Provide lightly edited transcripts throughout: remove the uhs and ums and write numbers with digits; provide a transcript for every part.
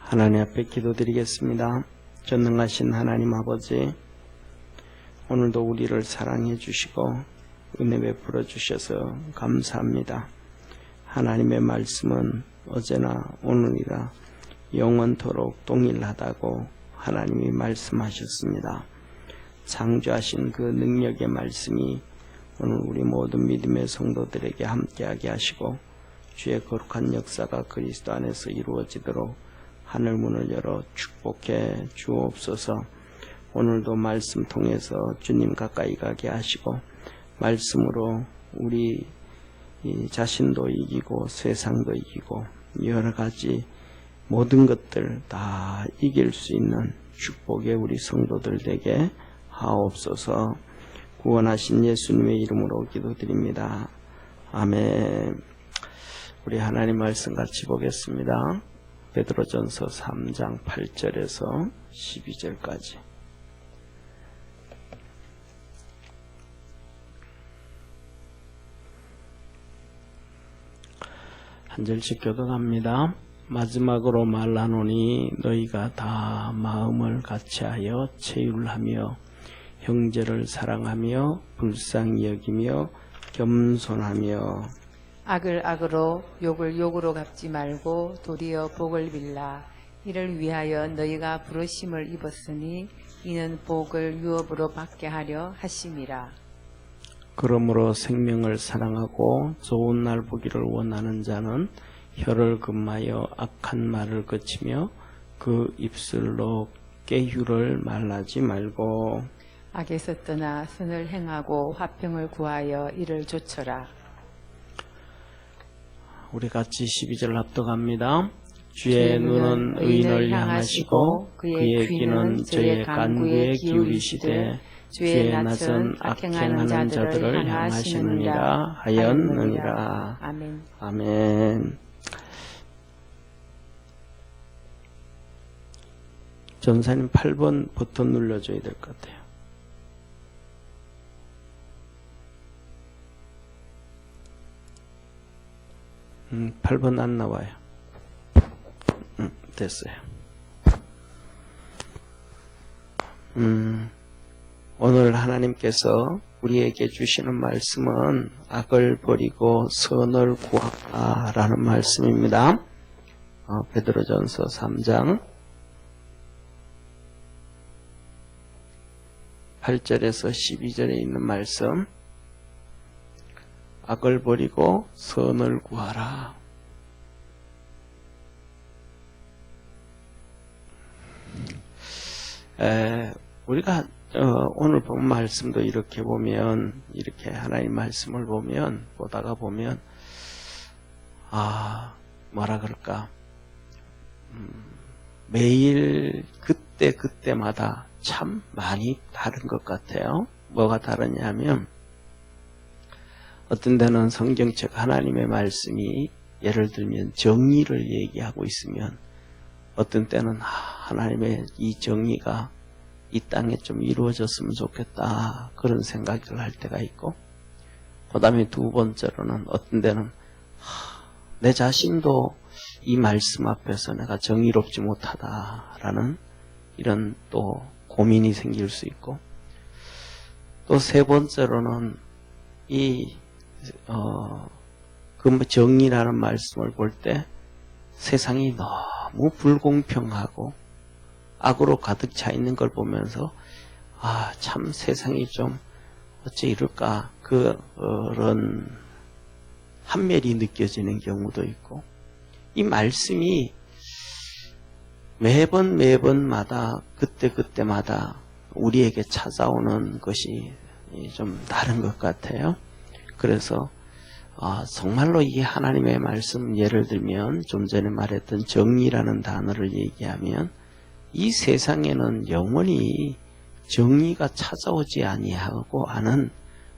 하나님 앞에 기도드리겠습니다. 전능하신 하나님 아버지, 오늘도 우리를 사랑해 주시고 은혜 베풀어 주셔서 감사합니다. 하나님의 말씀은 어제나 오늘이라 영원토록 동일하다고 하나님이 말씀하셨습니다. 창조하신 그 능력의 말씀이 오늘 우리 모든 믿음의 성도들에게 함께하게 하시고 주의 거룩한 역사가 그리스도 안에서 이루어지도록 하늘문을 열어 축복해 주옵소서. 오늘도 말씀 통해서 주님 가까이 가게 하시고 말씀으로 우리 자신도 이기고 세상도 이기고 여러 가지 모든 것들 다 이길 수 있는 축복의 우리 성도들 되게 하옵소서. 구원하신 예수님의 이름으로 기도드립니다. 아멘. 우리 하나님 말씀 같이 보겠습니다. 베드로전서 3장 8절에서 12절까지. 한 절씩 교독합니다. 마지막으로 말하노니 너희가 다 마음을 같이하여 체휼하며 형제를 사랑하며 불쌍히 여기며 겸손하며 악을 악으로 욕을 욕으로 갚지 말고 도리어 복을 빌라. 이를 위하여 너희가 부르심을 입었으니 이는 복을 유업으로 받게 하려 하심이라. 그러므로 생명을 사랑하고 좋은 날 보기를 원하는 자는 혀를 금하여 악한 말을 그치며 그 입술로 깨휴를 말하지 말고 악에서 떠나 선을 행하고 화평을 구하여 이를 조처라. 우리 같이 12절 합독합니다. 주의 눈은 의인을 향하시고 그의 귀는 저의 간구에 기울이시되 주의 낯은 악행하는 자들을 향하시느니라 하였느니라. 아멘. 아멘. 전사님 8번 버튼 눌러줘야 될 것 같아요. 음, 8번 안 나와요. 됐어요. 오늘 하나님께서 우리에게 주시는 말씀은 악을 버리고 선을 구하라는 말씀입니다. 베드로전서 3장 8절에서 12절에 있는 말씀, 악을 버리고 선을 구하라. 우리가 오늘 본 말씀도 이렇게 보면, 이렇게 하나님 말씀을 보면, 보다가 보면, 뭐라 그럴까, 매일 그때마다 참 많이 다른 것 같아요. 뭐가 다르냐면, 어떤 데는 성경책 하나님의 말씀이 예를 들면 정의를 얘기하고 있으면 어떤 때는 하나님의 이 정의가 이 땅에 좀 이루어졌으면 좋겠다 그런 생각을 할 때가 있고, 그 다음에 두 번째로는 어떤 데는 내 자신도 이 말씀 앞에서 내가 정의롭지 못하다라는 이런 또 고민이 생길 수 있고, 또 세 번째로는 이 그 정의라는 말씀을 볼 때 세상이 너무 불공평하고 악으로 가득 차 있는 걸 보면서 참 세상이 좀 어째 이럴까 그런 한멸이 느껴지는 경우도 있고, 이 말씀이 매번마다 그때마다 우리에게 찾아오는 것이 좀 다른 것 같아요. 그래서 정말로 이 하나님의 말씀, 예를 들면 좀 전에 말했던 정의라는 단어를 얘기하면 이 세상에는 영원히 정의가 찾아오지 아니하고 하는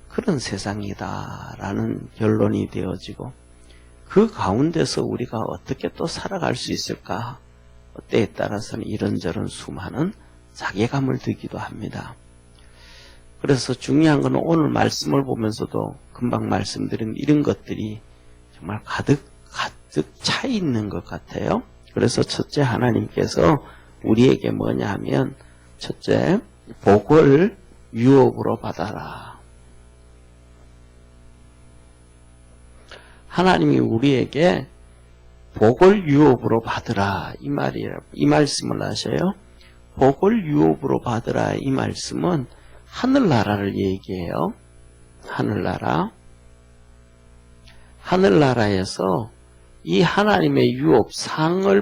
그런 세상이다라는 결론이 되어지고, 그 가운데서 우리가 어떻게 또 살아갈 수 있을까? 때에 따라서는 이런저런 수많은 자괴감을 들기도 합니다. 그래서 중요한 것은 오늘 말씀을 보면서도 금방 말씀드린 이런 것들이 정말 가득 차 있는 것 같아요. 그래서 첫째 하나님께서 우리에게 뭐냐 하면 첫째 복을 유업으로 받아라. 하나님이 우리에게 복을 유업으로 받으라 이 말씀을 하셔요. 복을 유업으로 받으라 이 말씀은 하늘나라를 얘기해요. 하늘나라에서 이 하나님의 유업 상을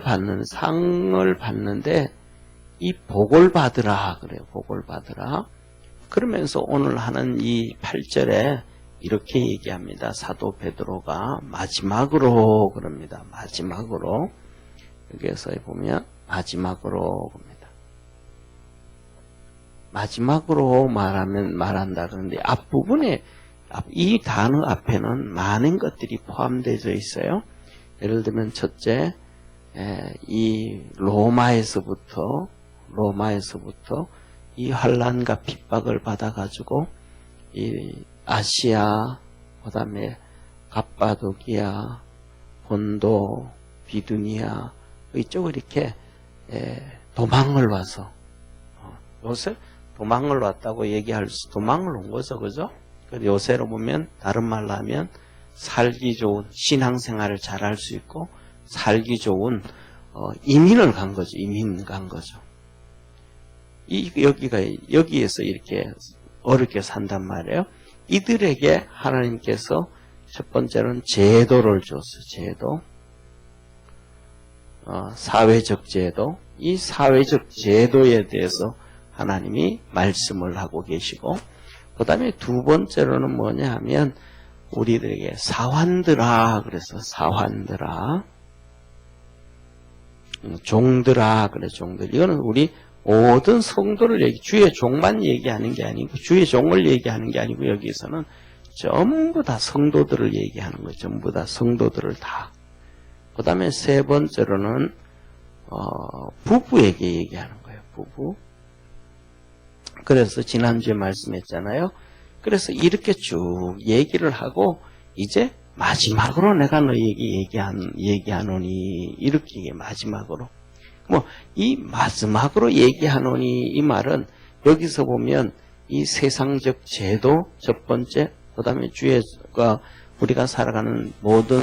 받는데 이 복을 받으라 그래요. 복을 받으라. 그러면서 오늘 하는 이 8절에 이렇게 얘기합니다. 사도 베드로가 마지막으로 그럽니다. 마지막으로. 여기에서 보면 마지막으로 봅니다. 마지막으로 말한다 그러는데 앞부분에 이 단어 앞에는 많은 것들이 포함되어 있어요. 예를 들면 첫째 이 로마에서부터 이 환난과 핍박을 받아가지고 이 아시아, 그 다음에 갑바도기아, 본도, 비두니아 이쪽을 이렇게 도망을 와서 요새 도망을 왔다고 도망을 온 거죠, 그죠? 요새로 보면 다른 말로 하면 살기 좋은 신앙생활을 잘할 수 있고 살기 좋은 이민을 간 거죠. 이민 간 거죠. 여기에서 이렇게 어렵게 산단 말이에요. 이들에게 하나님께서 첫 번째로는 제도를 줬어요. 제도. 사회적 제도. 이 사회적 제도에 대해서 하나님이 말씀을 하고 계시고, 그 다음에 두 번째로는 뭐냐 하면, 우리들에게 사환들아, 그래서 사환들아. 종들아, 그래, 종들. 이거는 우리 모든 성도를 주의 종만 얘기하는 게 아니고, 주의 종을 얘기하는 게 아니고, 여기서는 전부 다 성도들을 얘기하는 거예요. 전부 다 성도들을 다. 그 다음에 세 번째로는, 부부에게 얘기하는 거예요. 부부. 그래서 지난주에 말씀했잖아요. 그래서 이렇게 쭉 얘기를 하고, 이제 마지막으로 내가 너희에게 얘기하노니, 이렇게 마지막으로. 이 마지막으로 얘기하노니, 이 말은 여기서 보면 이 세상적 제도, 첫 번째, 그 다음에 우리가 살아가는 모든,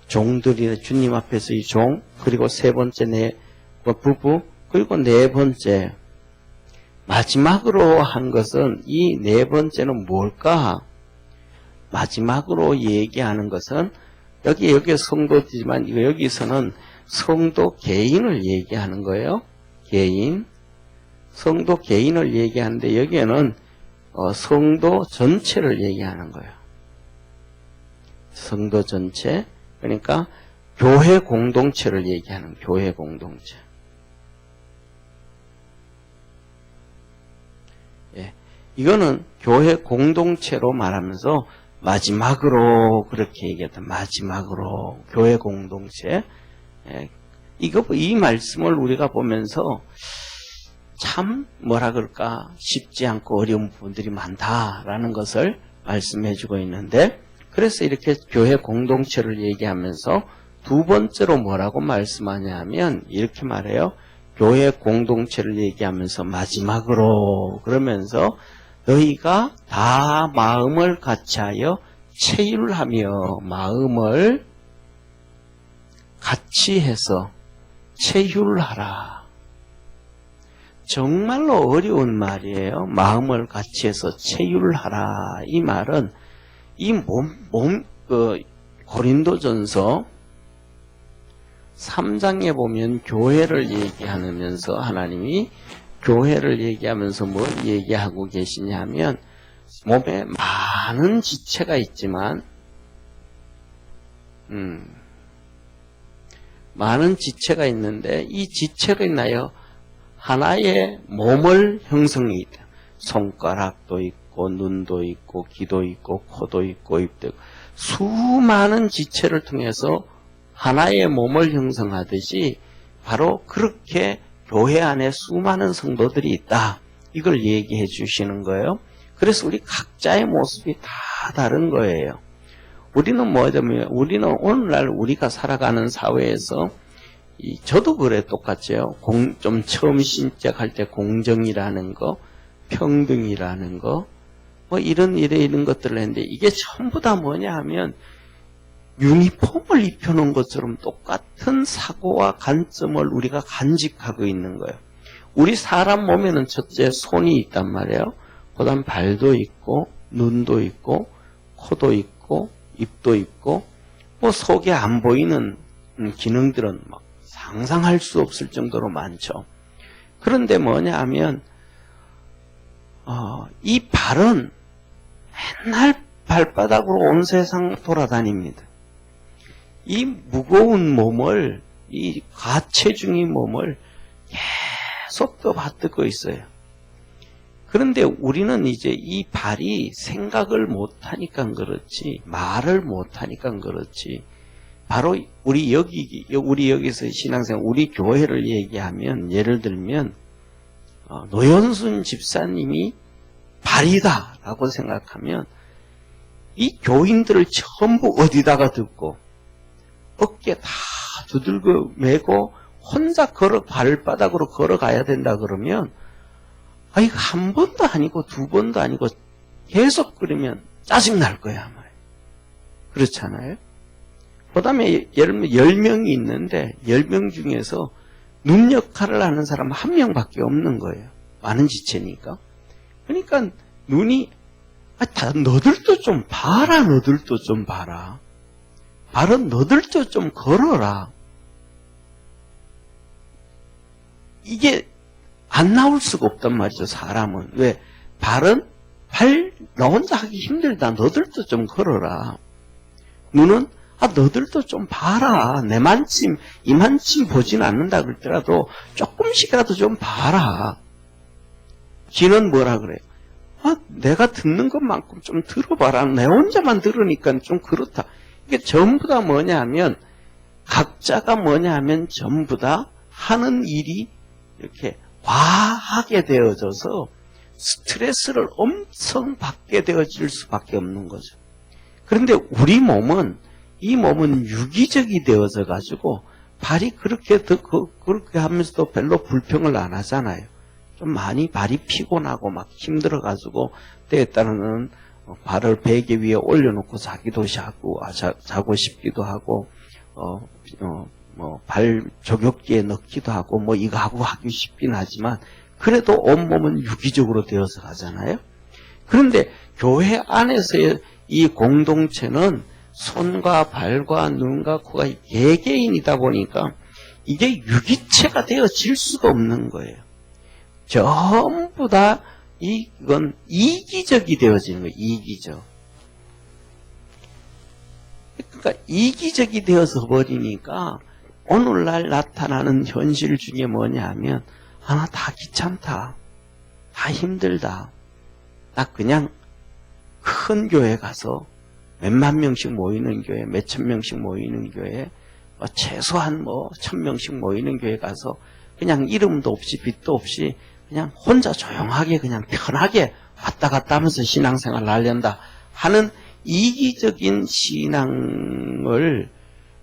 종들이, 주님 앞에서의 종, 그리고 세 번째 부부, 그리고 네 번째, 마지막으로 한 것은 이 네 번째는 뭘까? 마지막으로 얘기하는 것은 여기 성도지만 여기서는 성도 개인을 얘기하는 거예요. 개인. 성도 개인을 얘기하는데 여기에는 성도 전체를 얘기하는 거예요. 성도 전체. 그러니까 교회 공동체를 얘기하는 교회 공동체. 예. 이거는 교회 공동체로 말하면서 마지막으로 그렇게 얘기했다. 마지막으로 교회 공동체. 예. 이 말씀을 우리가 보면서 참 뭐라 그럴까 쉽지 않고 어려운 부분들이 많다라는 것을 말씀해 주고 있는데, 그래서 이렇게 교회 공동체를 얘기하면서 두 번째로 뭐라고 말씀하냐 하면 이렇게 말해요. 교회 공동체를 얘기하면서 마지막으로 그러면서 너희가 다 마음을 같이하여 체휼하며 마음을 같이 해서 체휼하라. 정말로 어려운 말이에요. 마음을 같이 해서 체휼하라. 이 말은 고린도전서 3장에 보면 교회를 얘기하면서 하나님이 교회를 얘기하면서 뭘 얘기하고 계시냐 하면 몸에 많은 지체가 있지만 많은 지체가 있는데 이 지체가 있나요? 하나의 몸을 형성이 있다. 손가락도 있고 눈도 있고 귀도 있고 코도 있고 입도 있고 수많은 지체를 통해서 하나의 몸을 형성하듯이 바로 그렇게 교회 안에 수많은 성도들이 있다. 이걸 얘기해 주시는 거예요. 그래서 우리 각자의 모습이 다 다른 거예요. 우리는 뭐냐면, 우리는 오늘날 우리가 살아가는 사회에서, 저도 그래, 똑같죠. 좀 처음 시작할 때 공정이라는 거, 평등이라는 거, 뭐 이런 것들을 했는데, 이게 전부 다 뭐냐 하면, 유니폼을 입혀놓은 것처럼 똑같은 사고와 관점을 우리가 간직하고 있는 거예요. 우리 사람 몸에는 첫째 손이 있단 말이에요. 그 다음 발도 있고, 눈도 있고, 코도 있고, 입도 있고, 뭐 속에 안 보이는 기능들은 막 상상할 수 없을 정도로 많죠. 그런데 뭐냐 하면, 이 발은 맨날 발바닥으로 온 세상 돌아다닙니다. 이 무거운 몸을, 이 과체중의 몸을 계속 떠받들고 있어요. 그런데 우리는 이제 이 발이 생각을 못하니까 그렇지, 말을 못하니까 그렇지, 바로 우리 여기서 신앙생활, 우리 교회를 얘기하면, 예를 들면, 노현순 집사님이 발이다라고 생각하면, 이 교인들을 전부 어디다가 듣고, 어깨 다 두들겨 매고 혼자 발바닥으로 걸어가야 된다 그러면, 이거 한 번도 아니고 두 번도 아니고 계속 그러면 짜증날 거야, 말이에요. 그렇잖아요? 그 다음에 예를 들면 10명이 있는데 10명 중에서 눈 역할을 하는 사람은 한 명밖에 없는 거예요. 많은 지체니까. 그러니까 눈이, 너들도 좀 봐라, 너들도 좀 봐라. 발은 너들도 좀 걸어라. 이게 안 나올 수가 없단 말이죠, 사람은. 왜? 발은 너 혼자 하기 힘들다. 너들도 좀 걸어라. 눈은 너들도 좀 봐라. 내만침, 이만침 보진 않는다 그럴때라도 조금씩이라도 좀 봐라. 귀는 뭐라 그래요? 내가 듣는 것만큼 좀 들어봐라. 내 혼자만 들으니까 좀 그렇다. 이게 전부 다 뭐냐 하면, 각자가 뭐냐 하면 전부 다 하는 일이 이렇게 과하게 되어져서 스트레스를 엄청 받게 되어질 수밖에 없는 거죠. 그런데 우리 몸은, 이 몸은 유기적이 되어져 가지고 발이 그렇게 하면서도 별로 불평을 안 하잖아요. 좀 많이 발이 피곤하고 막 힘들어 가지고 때에 따라는 발을 베개 위에 올려놓고 자기도 자고 싶기도 하고, 발 조격기에 넣기도 하고, 이거 하기 쉽긴 하지만, 그래도 온몸은 유기적으로 되어서 가잖아요? 그런데 교회 안에서의 이 공동체는 손과 발과 눈과 코가 개개인이다 보니까 이게 유기체가 되어질 수가 없는 거예요. 전부 다 이건 이기적이 되어지는 거예요. 이기적. 그러니까 이기적이 되어서 버리니까 오늘날 나타나는 현실 중에 뭐냐 하면, 다 귀찮다. 다 힘들다. 나 그냥 큰 교회 가서 몇만 명씩 모이는 교회, 몇천 명씩 모이는 교회, 최소한 1000명씩 모이는 교회 가서 그냥 이름도 없이 빛도 없이 그냥 혼자 조용하게 그냥 편하게 왔다 갔다 하면서 신앙생활을 하려다 하는 이기적인 신앙을,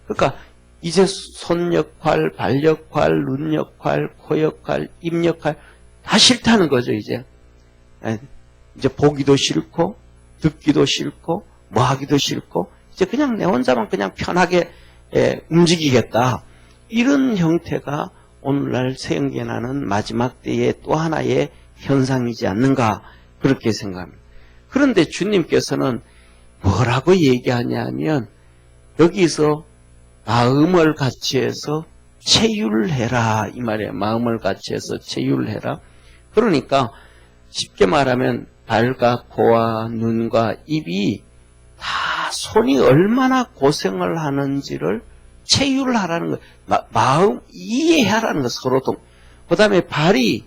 그러니까 이제 손 역할, 발 역할, 눈 역할, 코 역할, 입 역할 다 싫다는 거죠. 이제 보기도 싫고 듣기도 싫고 뭐 하기도 싫고 이제 그냥 내 혼자만 그냥 편하게 움직이겠다. 이런 형태가 오늘날 생겨나는 마지막 때의 또 하나의 현상이지 않는가, 그렇게 생각합니다. 그런데 주님께서는 뭐라고 얘기하냐면, 여기서 마음을 같이 해서 체휼해라 이 말이에요. 마음을 같이 해서 체휼해라. 그러니까 쉽게 말하면 발과 코와 눈과 입이 다 손이 얼마나 고생을 하는지를 체휼하라는 거예요. 마음 이해하라는 거, 서로도. 그 다음에 발이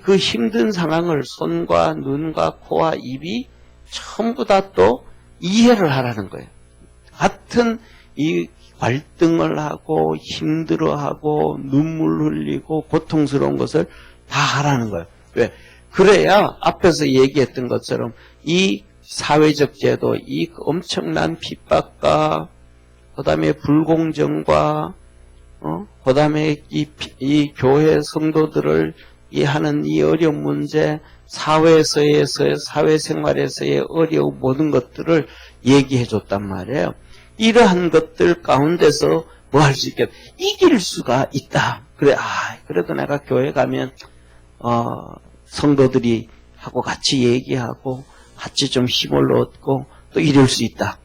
그 힘든 상황을 손과 눈과 코와 입이 전부 다 또 이해를 하라는 거예요. 같은 이 갈등을 하고 힘들어하고 눈물 흘리고 고통스러운 것을 다 하라는 거예요. 왜? 그래야 앞에서 얘기했던 것처럼 이 사회적 제도, 이 엄청난 핍박과 그 다음에 불공정과 그 다음에 이 교회 성도들을 하는 이 어려운 문제, 사회에서의 사회생활에서의 어려운 모든 것들을 얘기해 줬단 말이에요. 이러한 것들 가운데서 뭐 할 수 있겠다. 이길 수가 있다. 그래, 그래도 내가 교회 가면 성도들이 하고 같이 얘기하고 같이 좀 힘을 얻고 또 이럴 수 있다.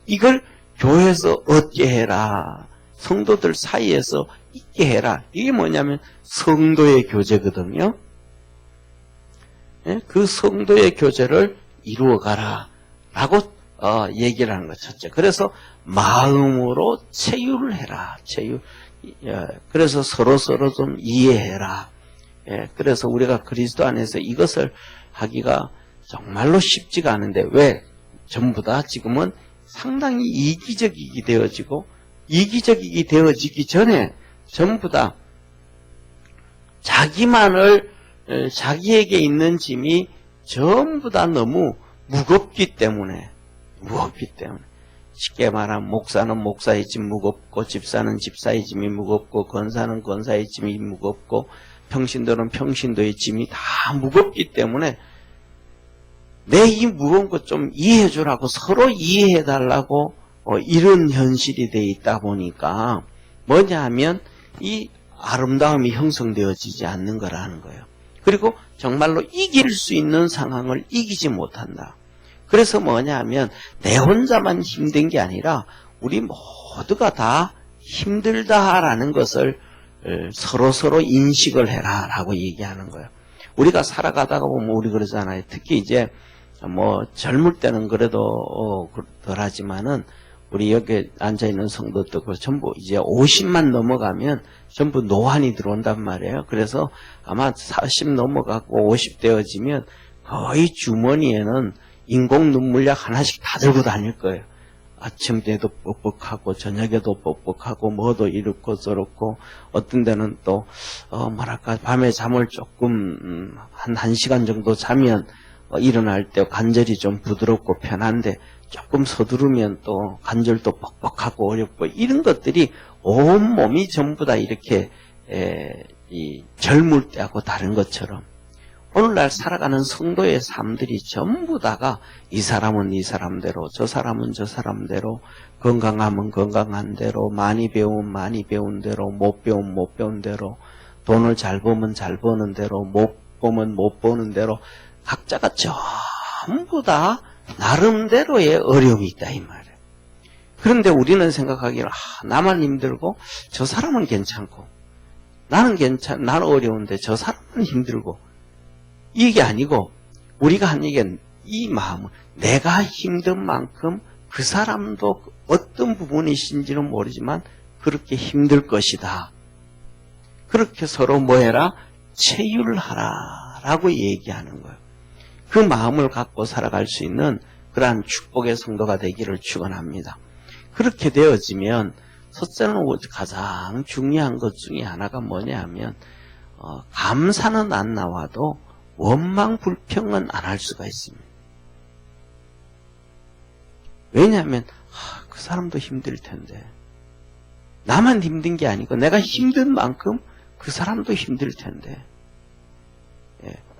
이걸 교회에서 얻게 해라. 성도들 사이에서 있게 해라. 이게 뭐냐면 성도의 교제거든요. 그 성도의 교제를 이루어가라 라고 얘기를 하는 거 첫째. 그래서 마음으로 체유를 해라. 체유. 그래서 서로 좀 이해해라. 그래서 우리가 그리스도 안에서 이것을 하기가 정말로 쉽지가 않은데 왜? 전부 다 지금은 상당히 이기적이게 되어지고 이기적이게 되어지기 전에 전부 다 자기에게 있는 짐이 전부 다 너무 무겁기 때문에 쉽게 말하면 목사는 목사의 짐 무겁고 집사는 집사의 짐이 무겁고 권사는 권사의 짐이 무겁고 평신도는 평신도의 짐이 다 무겁기 때문에 내 이 무거운 것 좀 이해해 주라고 서로 이해해 달라고 이런 현실이 돼 있다 보니까 뭐냐 하면 이 아름다움이 형성되어지지 않는 거라는 거예요. 그리고 정말로 이길 수 있는 상황을 이기지 못한다. 그래서 뭐냐 하면 내 혼자만 힘든 게 아니라 우리 모두가 다 힘들다라는 것을 서로 인식을 해라 라고 얘기하는 거예요. 우리가 살아가다가 보면 우리 그러잖아요. 특히 이제 뭐 젊을 때는 그래도 덜하지만은 우리 여기 앉아있는 성도들 전부 이제 50만 넘어가면 전부 노안이 들어온단 말이에요. 그래서 아마 40 넘어가고 50 되어지면 거의 주머니에는 인공 눈물약 하나씩 다 들고 다닐 거예요. 아침 때도 뻑뻑하고 저녁에도 뻑뻑하고 뭐도 이렇고 저렇고 어떤 데는 또 뭐랄까 밤에 잠을 조금 한 1시간 정도 자면 일어날 때 관절이 좀 부드럽고 편한데 조금 서두르면 또 관절도 뻑뻑하고 어렵고 이런 것들이 온몸이 전부 다 이렇게 이 젊을 때하고 다른 것처럼 오늘날 살아가는 성도의 삶들이 전부 다가 이 사람은 이 사람대로 저 사람은 저 사람대로 건강하면 건강한 대로 많이 배우면 많이 배운 대로 못 배우면 못 배운 대로 돈을 잘 벌면 잘 버는 대로 못 벌면 못 버는 대로 각자가 전부 다 나름대로의 어려움이 있다 이 말이에요. 그런데 우리는 생각하기를 나만 힘들고 저 사람은 괜찮고 나는 어려운데 저 사람은 힘들고 이게 아니고 우리가 한 얘기는 이 마음은 내가 힘든 만큼 그 사람도 어떤 부분이신지는 모르지만 그렇게 힘들 것이다. 그렇게 서로 뭐해라? 체유를 하라 라고 얘기하는 거예요. 그 마음을 갖고 살아갈 수 있는 그러한 축복의 성도가 되기를 축원합니다. 그렇게 되어지면 첫째는 가장 중요한 것 중에 하나가 뭐냐 하면 감사는 안 나와도 원망 불평은 안 할 수가 있습니다. 왜냐하면 그 사람도 힘들 텐데 나만 힘든 게 아니고 내가 힘든 만큼 그 사람도 힘들 텐데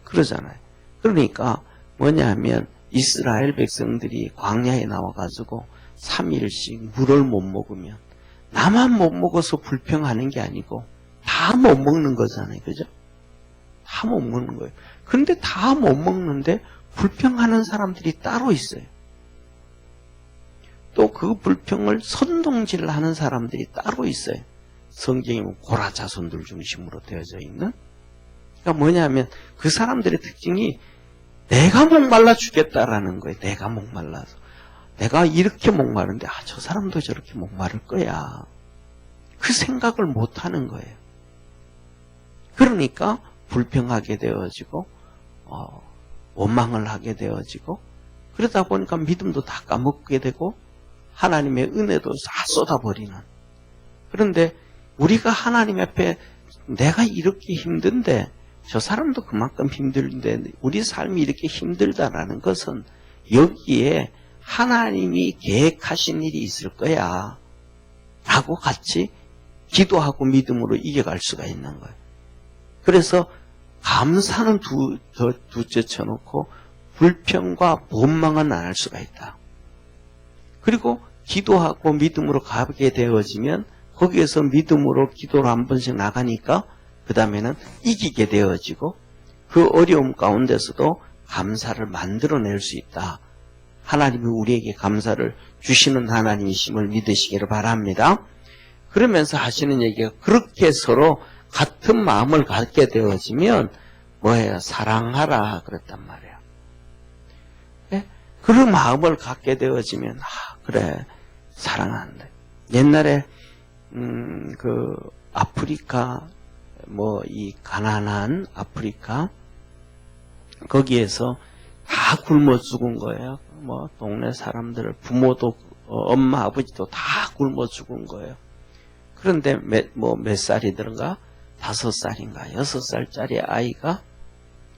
그러잖아요. 그러니까 뭐냐 하면 이스라엘 백성들이 광야에 나와가지고 3일씩 물을 못 먹으면 나만 못 먹어서 불평하는 게 아니고 다 못 먹는 거잖아요. 그죠? 다 못 먹는 거예요. 그런데 다 못 먹는데 불평하는 사람들이 따로 있어요. 또 그 불평을 선동질하는 사람들이 따로 있어요. 성경에 고라 자손들 중심으로 되어져 있는. 그러니까 뭐냐면 그 사람들의 특징이 내가 목말라 죽겠다라는 거예요. 내가 목말라서. 내가 이렇게 목마른데 저 사람도 저렇게 목마를 거야. 그 생각을 못하는 거예요. 그러니까 불평하게 되어지고 원망을 하게 되어지고 그러다 보니까 믿음도 다 까먹게 되고 하나님의 은혜도 다 쏟아버리는. 그런데 우리가 하나님 앞에 내가 이렇게 힘든데 저 사람도 그만큼 힘들는데 우리 삶이 이렇게 힘들다라는 것은 여기에 하나님이 계획하신 일이 있을 거야 라고 같이 기도하고 믿음으로 이겨갈 수가 있는 거예요. 그래서 감사는 둘째 쳐놓고 불평과 원망은 안 할 수가 있다. 그리고 기도하고 믿음으로 가게 되어지면 거기에서 믿음으로 기도로 한 번씩 나가니까 그 다음에는 이기게 되어지고 그 어려움 가운데서도 감사를 만들어낼 수 있다. 하나님이 우리에게 감사를 주시는 하나님이심을 믿으시기를 바랍니다. 그러면서 하시는 얘기가 그렇게 서로 같은 마음을 갖게 되어지면 뭐예요? 사랑하라 그랬단 말이에요. 네? 그런 마음을 갖게 되어지면 그래 사랑한다. 옛날에 그 아프리카 이 가난한 아프리카 거기에서 다 굶어 죽은 거예요. 동네 사람들 부모도 엄마 아버지도 다 굶어 죽은 거예요. 그런데 몇 살이든가 5살인가 6살짜리 아이가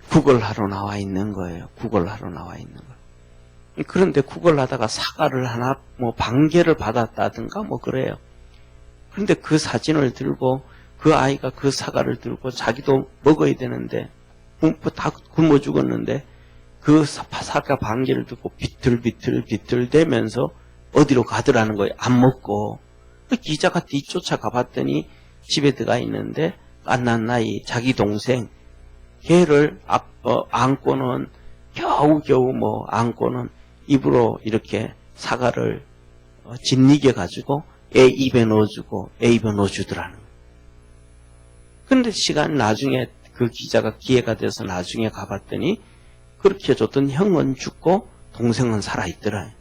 구걸하러 나와 있는 거예요. 구걸하러 나와 있는 거예요. 그런데 구걸하다가 사과를 하나 반개를 받았다든가 그래요. 그런데 그 사진을 들고 그 아이가 그 사과를 들고 자기도 먹어야 되는데 다 굶어 죽었는데 그 사과 반개를 듣고 비틀비틀 대면서 어디로 가더라는 거예요. 안 먹고. 그 기자가 뒤쫓아 가봤더니 집에 들어가 있는데 갓난 나이 자기 동생 걔를 안고는 겨우겨우 안고는 입으로 이렇게 사과를 짓이겨 가지고 애 입에 넣어주고 애 입에 넣어주더라는 거예요. 근데 시간 나중에 그 기자가 기회가 돼서 나중에 가봤더니 그렇게 줬던 형은 죽고 동생은 살아있더라.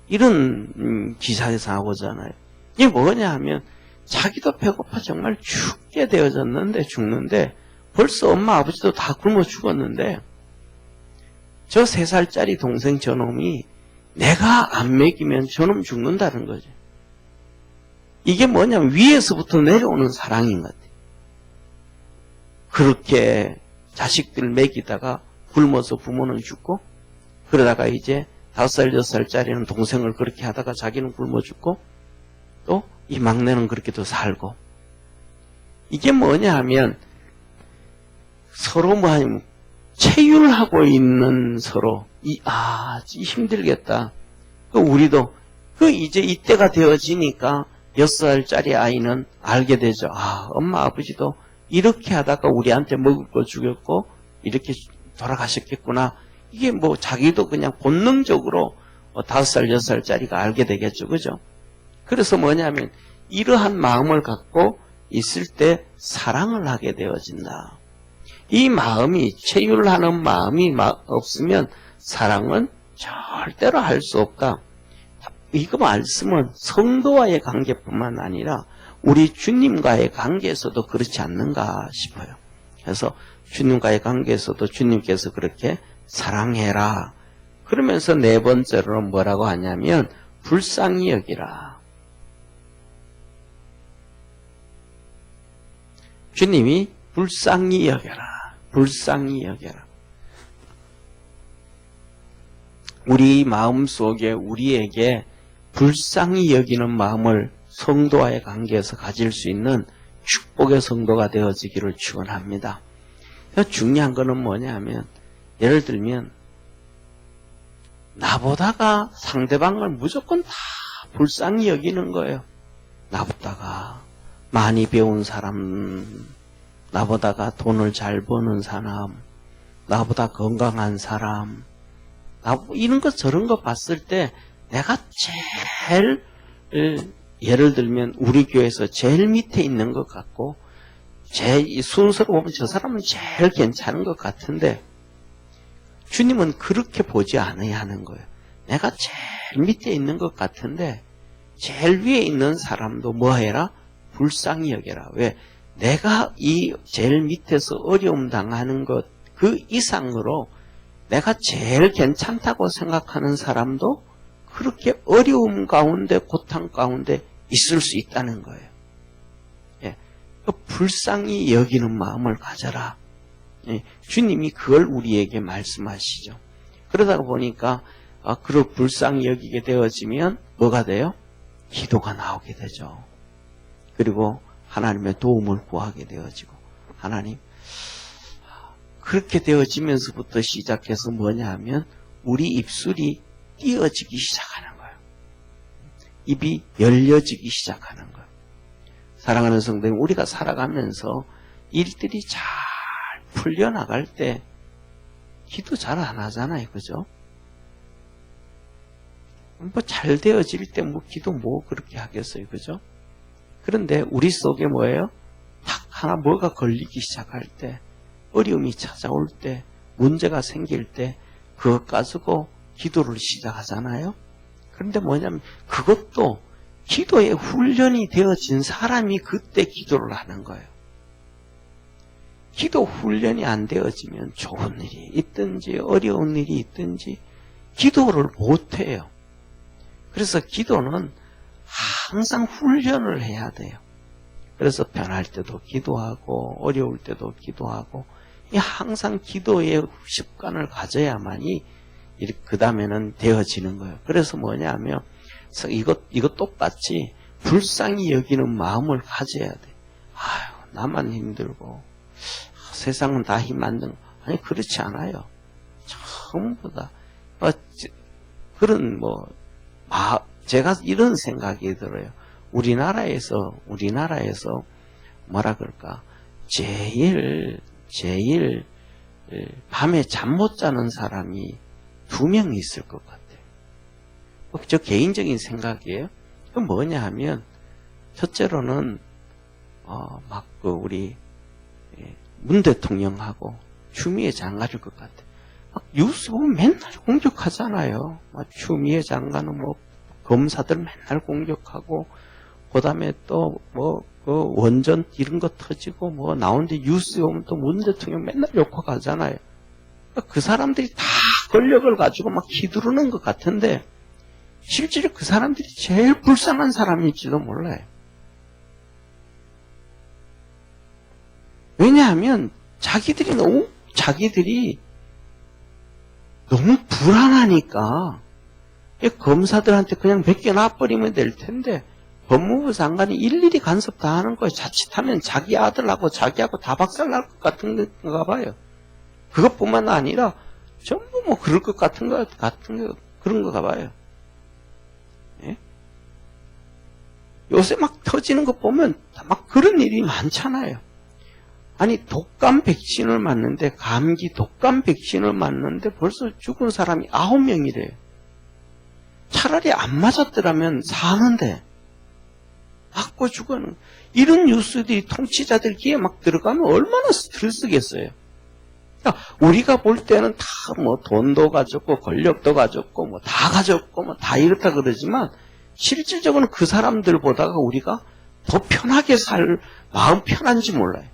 이런 기사에서 나오잖아요. 이게 뭐냐 하면 자기도 배고파 정말 죽게 죽는데 벌써 엄마 아버지도 다 굶어 죽었는데 저 3살짜리 동생 저놈이 내가 안 먹이면 저놈 죽는다는 거죠. 이게 뭐냐면 위에서부터 내려오는 사랑인 것 같아요. 그렇게 자식들 먹이다가 굶어서 부모는 죽고 그러다가 이제 5살, 6살짜리는 동생을 그렇게 하다가 자기는 굶어 죽고 또 이 막내는 그렇게 또 살고 이게 뭐냐 하면 서로 체휼하고 있는 서로 힘들겠다. 우리도 이제 이때가 되어지니까 6살짜리 아이는 알게 되죠. 엄마 아버지도 이렇게 하다가 우리한테 먹을 거 주겠고 이렇게 돌아가셨겠구나. 이게 자기도 그냥 본능적으로 5살, 6살짜리가 알게 되겠죠. 그죠? 그래서 뭐냐면 이러한 마음을 갖고 있을 때 사랑을 하게 되어진다. 이 마음이 체휼하는 마음이 없으면 사랑은 절대로 할 수 없다. 이거 말씀은 성도와의 관계뿐만 아니라 우리 주님과의 관계에서도 그렇지 않는가 싶어요. 그래서 주님과의 관계에서도 주님께서 그렇게 사랑해라. 그러면서 4번째로 뭐라고 하냐면 불쌍히 여기라. 주님이 불쌍히 여겨라. 불쌍히 여겨라. 우리 마음속에 우리에게 불쌍히 여기는 마음을 성도와의 관계에서 가질 수 있는 축복의 성도가 되어지기를 축원합니다. 중요한 거는 뭐냐 하면 예를 들면 나보다가 상대방을 무조건 다 불쌍히 여기는 거예요. 나보다가 많이 배운 사람, 나보다가 돈을 잘 버는 사람, 나보다 건강한 사람, 이런 것 저런 거 봤을 때 내가 제일 예를 들면 우리 교회에서 제일 밑에 있는 것 같고 제일 순서로 보면 저 사람은 제일 괜찮은 것 같은데 주님은 그렇게 보지 않아야 하는 거예요. 내가 제일 밑에 있는 것 같은데 제일 위에 있는 사람도 뭐 해라? 불쌍히 여겨라. 왜? 내가 이 제일 밑에서 어려움 당하는 것 그 이상으로 내가 제일 괜찮다고 생각하는 사람도 그렇게 어려움 가운데 고통 가운데 있을 수 있다는 거예요. 예, 불쌍히 여기는 마음을 가져라. 예, 주님이 그걸 우리에게 말씀하시죠. 그러다 보니까 그를 불쌍히 여기게 되어지면 뭐가 돼요? 기도가 나오게 되죠. 그리고 하나님의 도움을 구하게 되어지고 하나님 그렇게 되어지면서부터 시작해서 뭐냐 하면 우리 입술이 띄어지기 시작하는 거예요. 입이 열려지기 시작하는 거예요. 사랑하는 성도님, 우리가 살아가면서 일들이 잘 풀려나갈 때 기도 잘 안 하잖아요. 그죠? 뭐 잘 되어질 때 뭐 기도 뭐 그렇게 하겠어요. 그죠? 그런데 우리 속에 뭐예요? 딱 하나 뭐가 걸리기 시작할 때, 어려움이 찾아올 때, 문제가 생길 때 그것 가지고 기도를 시작하잖아요. 그런데 뭐냐면 그것도 기도의 훈련이 되어진 사람이 그때 기도를 하는 거예요. 기도 훈련이 안 되어지면 좋은 일이 있든지 어려운 일이 있든지 기도를 못해요. 그래서 기도는 항상 훈련을 해야 돼요. 그래서 편할 때도 기도하고 어려울 때도 기도하고 항상 기도의 습관을 가져야만이 그 다음에는 되어지는 거예요. 그래서 뭐냐면 이것 똑같이 불쌍히 여기는 마음을 가져야 돼. 아유, 나만 힘들고 세상은 다 힘 안 든. 아니 그렇지 않아요. 전부 다 그런 제가 이런 생각이 들어요. 우리나라에서 뭐라 그럴까 제일 밤에 잠 못 자는 사람이 2명 있을 것 같아요. 저 개인적인 생각이에요. 그 뭐냐 하면 첫째로는 우리 문 대통령하고 추미애 장관일 것 같아요. 뉴스 보면 맨날 공격하잖아요. 추미애 장관은 검사들 맨날 공격하고, 그 다음에 또 원전 이런 거 터지고 나오는데 뉴스 보면 또 문 대통령 맨날 욕하고 하잖아요. 그 사람들이 다 권력을 가지고 막 휘두르는 것 같은데, 실제로 그 사람들이 제일 불쌍한 사람일지도 몰라요. 왜냐하면 자기들이 너무 불안하니까 검사들한테 그냥 맡겨놔버리면 될 텐데 법무부 장관이 일일이 간섭 다 하는 거예요. 자칫하면 자기 아들하고 자기하고 다 박살날 것 같은 건가 봐요. 그것뿐만 아니라 전부 그럴 것 같은 거 그런 거가 봐요. 예? 요새 막 터지는 거 보면 막 그런 일이 많잖아요. 아니 독감 백신을 맞는데 감기 독감 백신을 맞는데 벌써 죽은 사람이 9명이래요. 차라리 안 맞았더라면 사는데 맞고 죽어는 이런 뉴스들이 통치자들 귀에 막 들어가면 얼마나 스트레스겠어요. 그러니까 우리가 볼 때는 다 돈도 가졌고 권력도 가졌고 다 가졌고 다 이렇다 그러지만 실질적으로는 그 사람들보다가 우리가 더 편하게 살 마음 편한지 몰라요.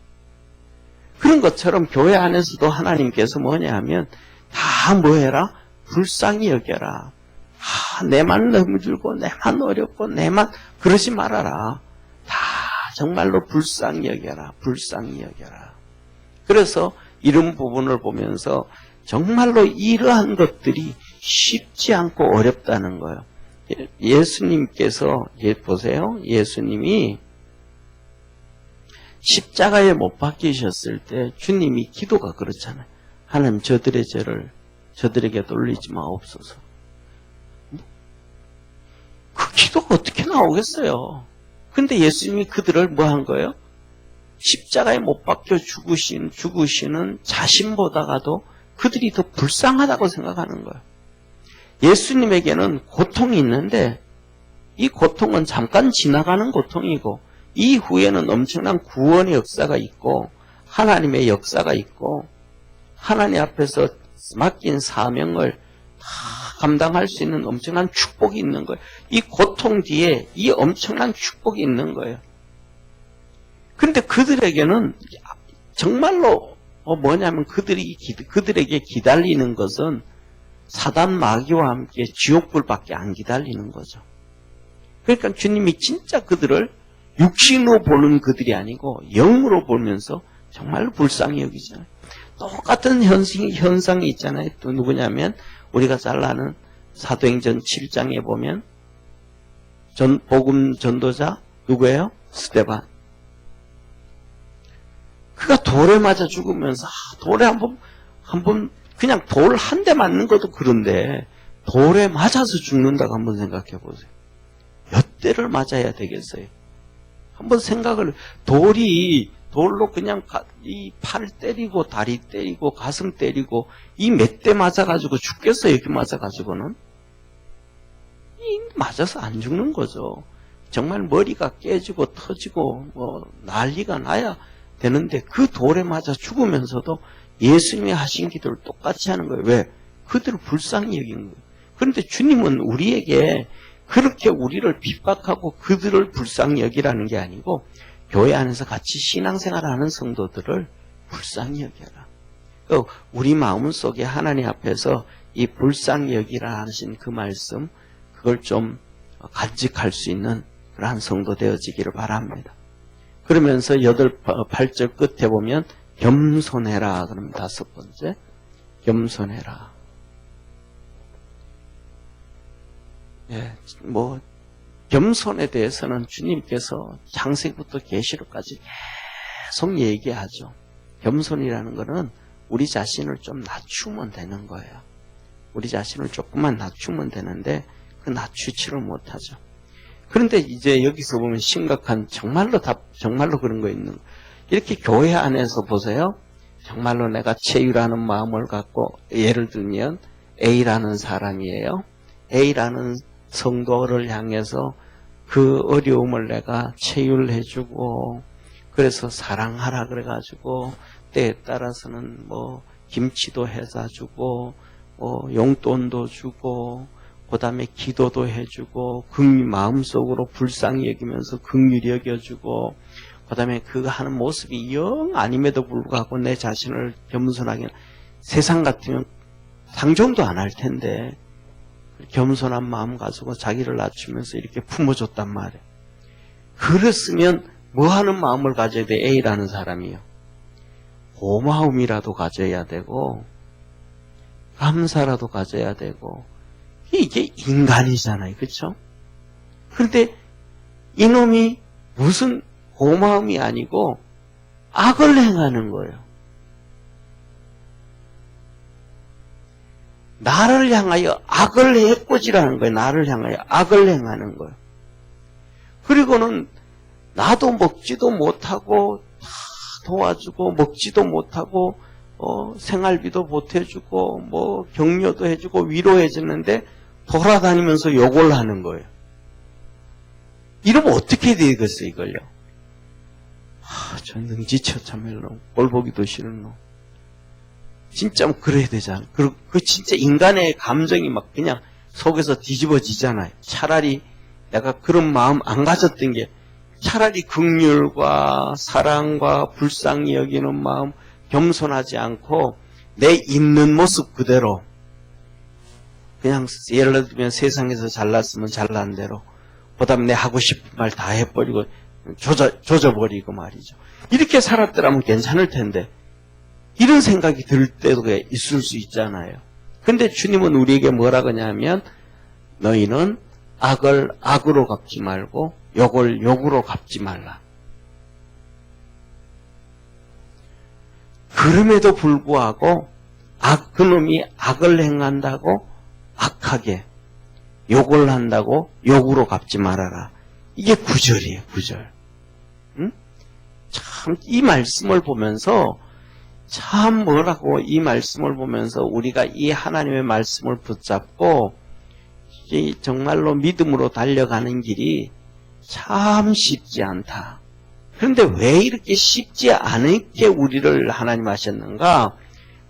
그런 것처럼 교회 안에서도 하나님께서 뭐냐 하면 다 뭐해라? 불쌍히 여겨라. 내만 너무 줄고 내만 어렵고 내만 그러지 말아라. 다 정말로 불쌍히 여겨라. 불쌍히 여겨라. 그래서 이런 부분을 보면서 정말로 이러한 것들이 쉽지 않고 어렵다는 거예요. 예수님께서 보세요. 예수님이 십자가에 못 박히셨을 때 주님이 기도가 그렇잖아요. 하나님 저들의 죄를 저들에게 돌리지 마옵소서. 그 기도가 어떻게 나오겠어요? 근데 예수님이 그들을 뭐 한 거예요? 십자가에 못 박혀 죽으시는 자신보다가도 그들이 더 불쌍하다고 생각하는 거예요. 예수님에게는 고통이 있는데 이 고통은 잠깐 지나가는 고통이고 이후에는 엄청난 구원의 역사가 있고 하나님의 역사가 있고 하나님 앞에서 맡긴 사명을 다 감당할 수 있는 엄청난 축복이 있는 거예요. 이 고통 뒤에 이 엄청난 축복이 있는 거예요. 그런데 그들에게는 정말로 뭐냐면 그들에게 기다리는 것은 사단 마귀와 함께 지옥불밖에 안 기다리는 거죠. 그러니까 주님이 진짜 그들을 육신으로 보는 그들이 아니고 영으로 보면서 정말로 불쌍히 여기잖아요. 똑같은 현상이 있잖아요. 또 누구냐면 우리가 잘 아는 사도행전 7장에 보면 복음 전도자 누구예요? 스데반. 그가 돌에 맞아 죽으면서 돌에 한번 그냥 돌 한 대 맞는 것도 그런데 돌에 맞아서 죽는다고 한번 생각해 보세요. 몇 대를 맞아야 되겠어요? 한번 생각을, 돌로 그냥 이 팔 때리고 다리 때리고 가슴 때리고 이 몇 대 맞아가지고 죽겠어요? 이렇게 맞아가지고는? 맞아서 안 죽는 거죠. 정말 머리가 깨지고 터지고 난리가 나야 되는데 그 돌에 맞아 죽으면서도 예수님이 하신 기도를 똑같이 하는 거예요. 왜? 그들을 불쌍히 여긴 거예요. 그런데 주님은 우리에게 그렇게 우리를 핍박하고 그들을 불쌍히 여기라는 게 아니고 교회 안에서 같이 신앙생활을 하는 성도들을 불쌍히 여겨라. 우리 마음 속에 하나님 앞에서 이 불쌍히 여기라 하신 그 말씀, 그걸 좀 간직할 수 있는 그러한 성도 되어지기를 바랍니다. 그러면서 8절 끝에 보면 겸손해라. 그러면 5번째 겸손해라. 예, 겸손에 대해서는 주님께서 창세기부터 계시록까지 계속 얘기하죠. 겸손이라는 것은 우리 자신을 좀 낮추면 되는 거예요. 우리 자신을 조금만 낮추면 되는데 그 낮추지를 못하죠. 그런데 이제 여기서 보면 심각한 정말로 그런 거 있는 거예요. 이렇게 교회 안에서 보세요. 정말로 내가 체유라는 마음을 갖고 예를 들면 A라는 사람이에요. A라는 성도를 향해서 그 어려움을 내가 체유를 해주고 그래서 사랑하라 그래가지고 때에 따라서는 김치도 해다 주고 용돈도 주고 그 다음에 기도도 해주고 마음속으로 불쌍히 여기면서 긍휼히 여겨주고 그 다음에 그거 하는 모습이 영 아님에도 불구하고 내 자신을 겸손하게 세상 같으면 상종도 안 할 텐데 겸손한 마음 가지고 자기를 낮추면서 이렇게 품어줬단 말이에요. 그랬으면 뭐 하는 마음을 가져야 돼? A라는 사람이요. 고마움이라도 가져야 되고 감사라도 가져야 되고 이게 인간이잖아요. 그렇죠? 그런데 이놈이 무슨 고마움이 아니고 악을 행하는 거예요. 나를 향하여 악을 해꼬지라는 거예요. 나를 향하여 악을 행하는 거예요. 그리고는 나도 먹지도 못하고 다 도와주고 먹지도 못하고 생활비도 보태주고 격려도 해주고 위로해주는데 돌아다니면서 욕을 하는 거예요. 이러면 어떻게 되겠어요, 이걸요? 저 능지처참할 놈, 꼴 보기도 싫은 놈. 진짜 그래야 되잖아. 그 진짜 인간의 감정이 막 그냥 속에서 뒤집어지잖아요. 차라리 내가 그런 마음 안 가졌던 게 차라리 긍휼과 사랑과 불쌍히 여기는 마음, 겸손하지 않고 내 있는 모습 그대로 그냥 예를 들면 세상에서 잘났으면 잘난 대로 그 다음에 내 하고 싶은 말 다 해버리고 조져버리고 말이죠. 이렇게 살았더라면 괜찮을 텐데 이런 생각이 들 때도 있을 수 있잖아요. 근데 주님은 우리에게 뭐라 그러냐면 너희는 악을 악으로 갚지 말고 욕을 욕으로 갚지 말라. 그럼에도 불구하고 그놈이 악을 행한다고 악하게 욕을 한다고 욕으로 갚지 말아라. 이게 9절이에요. 9절. 응? 참 이 말씀을 보면서 참 뭐라고 이 말씀을 보면서 우리가 이 하나님의 말씀을 붙잡고 정말로 믿음으로 달려가는 길이 참 쉽지 않다. 그런데 왜 이렇게 쉽지 않게 우리를 하나님 하셨는가?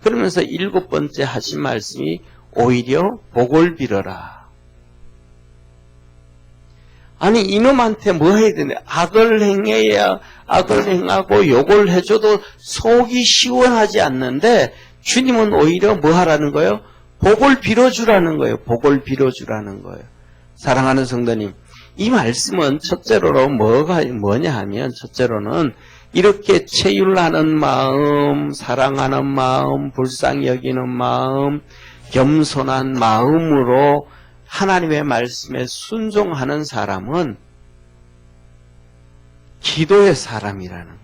그러면서 7번째 하신 말씀이 오히려 복을 빌어라. 아니 이놈한테 뭐 해야 되는데 악을 행해야 악을 행하고 욕을 해줘도 속이 시원하지 않는데 주님은 오히려 뭐 하라는 거예요? 복을 빌어주라는 거예요. 복을 빌어주라는 거예요. 사랑하는 성도님, 이 말씀은 첫째로 뭐냐 하면 첫째로는 이렇게 체휼하는 마음, 사랑하는 마음, 불쌍히 여기는 마음, 겸손한 마음으로 하나님의 말씀에 순종하는 사람은 기도의 사람이라는 거예요.